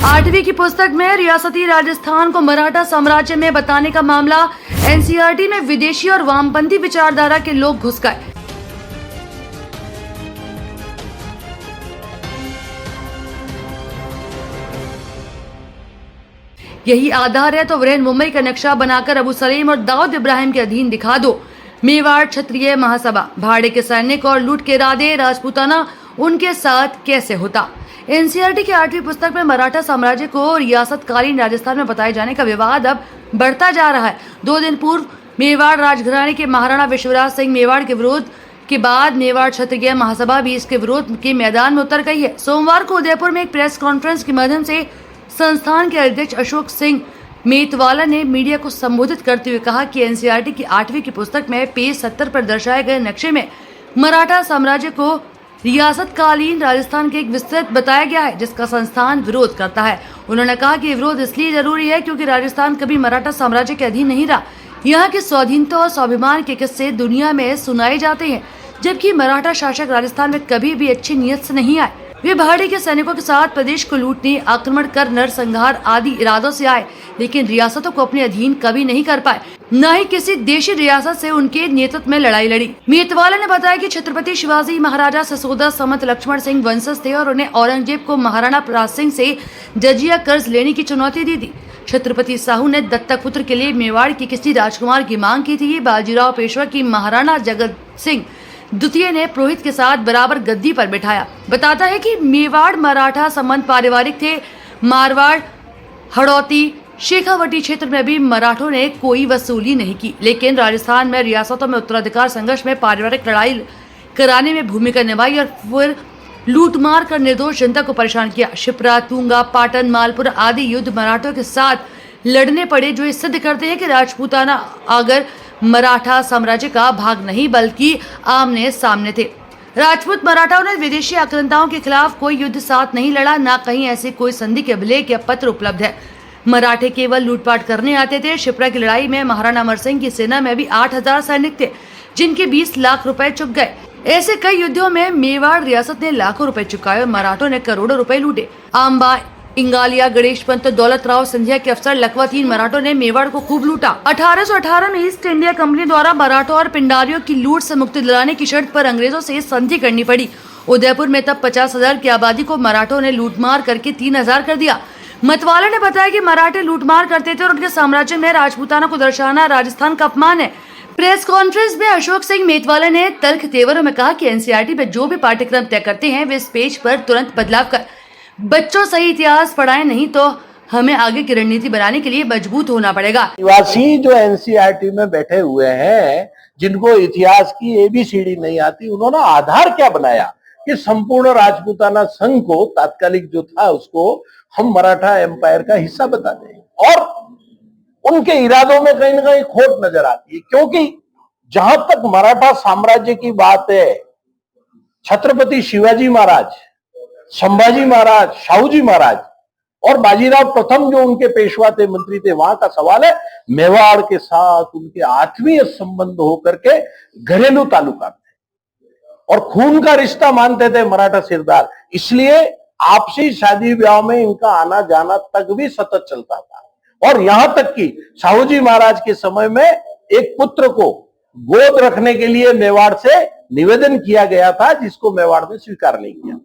8वीं की पुस्तक में रियासती राजस्थान को मराठा साम्राज्य में बताने का मामला। एनसीईआरटी में विदेशी और वामपंथी विचारधारा के लोग घुस गए। यही आधार है तो वृहन मुंबई का नक्शा बनाकर अबू सलीम और दाऊद इब्राहिम के अधीन दिखा दो। मेवाड़ क्षत्रिय महासभा, भाड़े के सैनिक और लूट के इरादे, राजपूताना उनके साथ कैसे होता। एनसीईआरटी की 8वीं पुस्तक में मराठा साम्राज्य को रियासतकालीन राजस्थान में बताए जाने का विवाद अब बढ़ता जा रहा है। 2 दिन पूर्व मेवाड़ राजघराने के महाराणा विश्वराज सिंह मेवाड़ के विरोध के बाद मेवाड़ क्षत्रिय महासभा भी इसके विरोध के मैदान में उतर गई है। सोमवार को उदयपुर में एक प्रेस कॉन्फ्रेंस के माध्यम से संस्थान के अध्यक्ष अशोक सिंह मेतवाला ने मीडिया को संबोधित करते हुए कहा कि एनसीईआरटी की 8वीं की पुस्तक में पेज 70 पर दर्शाए गए नक्शे में मराठा साम्राज्य को रियासतकालीन राजस्थान के एक विस्तृत बताया गया है, जिसका संस्थान विरोध करता है। उन्होंने कहा कि विरोध इसलिए जरूरी है क्योंकि राजस्थान कभी मराठा साम्राज्य के अधीन नहीं रहा। यहाँ के स्वाधीनता और स्वाभिमान के किस्से दुनिया में सुनाए जाते हैं, जबकि मराठा शासक राजस्थान में कभी भी अच्छी नीयत से नहीं आए। वे भाड़े के सैनिकों के साथ प्रदेश को लूटने, आक्रमण कर नरसंहार आदि इरादों से आए, लेकिन रियासतों को अपने अधीन कभी नहीं कर पाए, न ही किसी देशी रियासत से उनके नेतृत्व में लड़ाई लड़ी। मेतवाला ने बताया कि छत्रपति शिवाजी महाराजा ससोदा समंत लक्ष्मण सिंह वंशज थे और उन्हें औरंगजेब को महाराणा प्रताप सिंह से जजिया कर्ज लेने की चुनौती दी थी। छत्रपति साहू ने दत्तक पुत्र के लिए मेवाड़ के किसी राजकुमार की मांग की थी। बाजीराव पेशवा की महाराणा जगत सिंह द्वितीय ने पुरोहित के साथ बराबर गद्दी पर बिठाया। बताता है कि मेवाड़ मराठा संबंध पारिवारिक थे। मारवाड़, हड़ौती, शेखावटी क्षेत्र में भी मराठों ने कोई वसूली नहीं की, लेकिन राजस्थान में रियासतों में उत्तराधिकार संघर्ष में पारिवारिक लड़ाई कराने में भूमिका निभाई और फिर लूटमार कर निर्दोष जनता को परेशान किया। शिप्रा, तुंगा, पाटन, मालपुर आदि युद्ध मराठों के साथ लड़ने पड़े, जो ये सिद्ध करते हैं कि राजपूताना अगर मराठा साम्राज्य का भाग नहीं बल्कि आमने सामने थे। राजपूत मराठाओं ने विदेशी आक्रांताओं के खिलाफ कोई युद्ध साथ नहीं लड़ा, न कहीं ऐसी कोई संधि के अभिलेख या पत्र उपलब्ध है। मराठे केवल लूटपाट करने आते थे। शिप्रा की लड़ाई में महाराणा अमर सिंह की सेना में भी 8000 सैनिक थे, जिनके 20 लाख रुपए चुक गए। ऐसे कई युद्धों में मेवाड़ रियासत ने लाखों रुपए चुकाए और मराठों ने करोड़ों रुपए लूटे। आंबा, इंगालिया, गणेश पंत, दौलत राव सिंधिया के अफसर लखवा 3 मराठों ने मेवाड़ को खूब लूटा। 1818 में ईस्ट इंडिया कंपनी द्वारा मराठों और पिंडारियों की लूट से मुक्ति दिलाने की शर्त पर अंग्रेजों से संधि करनी पड़ी। उदयपुर में तब 50,000 की आबादी को मराठों ने लूटमार करके 3000 कर दिया। मतवाला ने बताया कि मराठे लूटमार करते थे और उनके साम्राज्य में राजपूताना को दर्शाना राजस्थान का अपमान है। प्रेस कॉन्फ्रेंस में अशोक सिंह मेतवाला ने तल्ख तेवरों में कहा कि एनसीईआरटी में जो भी पाठ्यक्रम तय करते हैं वे इस पेज पर तुरंत बदलाव कर बच्चों सही इतिहास पढ़ाएं, नहीं तो हमें आगे की रणनीति बनाने के लिए मजबूत होना पड़ेगा। निवासी जो एनसीईआरटी में बैठे हुए हैं, जिनको इतिहास की एबीसीडी नहीं आती, उन्होंने आधार क्या बनाया कि संपूर्ण राजपूताना संघ को तात्कालिक जो था उसको हम मराठा एम्पायर का हिस्सा बता दें। और उनके इरादों में कहीं ना कहीं खोट नजर आती है, क्योंकि जहां तक मराठा साम्राज्य की बात है, छत्रपति शिवाजी महाराज, संभाजी महाराज, शाहूजी महाराज और बाजीराव प्रथम जो उनके पेशवा थे, मंत्री थे, वहां का सवाल है। मेवाड़ के साथ उनके आत्मीय संबंध होकर के घरेलू ताल्लुकात थे और खून का रिश्ता मानते थे मराठा सिरदार, इसलिए आपसी शादी ब्याह में इनका आना जाना तक भी सतत चलता था। और यहां तक कि शाहूजी महाराज के समय में एक पुत्र को गोद रखने के लिए मेवाड़ से निवेदन किया गया था, जिसको मेवाड़ ने स्वीकार नहीं किया।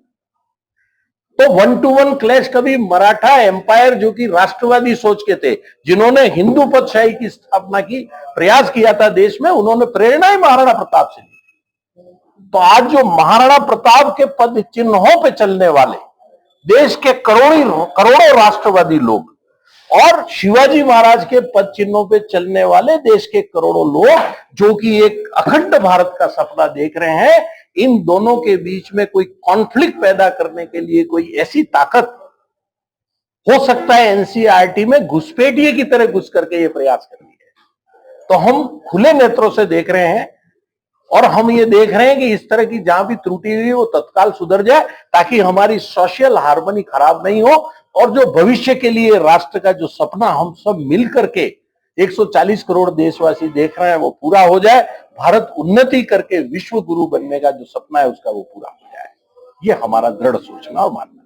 तो 1-to-1 क्लैश कभी मराठा एम्पायर जो कि राष्ट्रवादी सोच के थे, जिन्होंने हिंदू पदशाही की स्थापना की प्रयास किया था देश में, उन्होंने प्रेरणा ही महाराणा प्रताप से ली। तो आज जो महाराणा प्रताप के पद चिन्हों पे चलने वाले देश के करोड़ों राष्ट्रवादी लोग और शिवाजी महाराज के पद चिन्हों पे चलने वाले देश के करोड़ों लोग जो कि एक अखंड भारत का सपना देख रहे हैं, इन दोनों के बीच में कोई कॉन्फ्लिक्ट पैदा करने के लिए कोई ऐसी ताकत हो सकता है एनसीईआरटी में घुसपैठिए की तरह घुस करके ये प्रयास कर रही है। तो हम खुले नेत्रों से देख रहे हैं और हम ये देख रहे हैं कि इस तरह की जहां भी त्रुटि हुई वो तत्काल सुधर जाए, ताकि हमारी सोशल हार्मनी खराब नहीं हो और जो भविष्य के लिए राष्ट्र का जो सपना हम सब मिल करके 140 करोड़ देशवासी देख रहे हैं वो पूरा हो जाए। भारत उन्नति करके विश्व गुरु बनने का जो सपना है उसका वो पूरा हो जाए, ये हमारा दृढ़ सोचना और मानना है।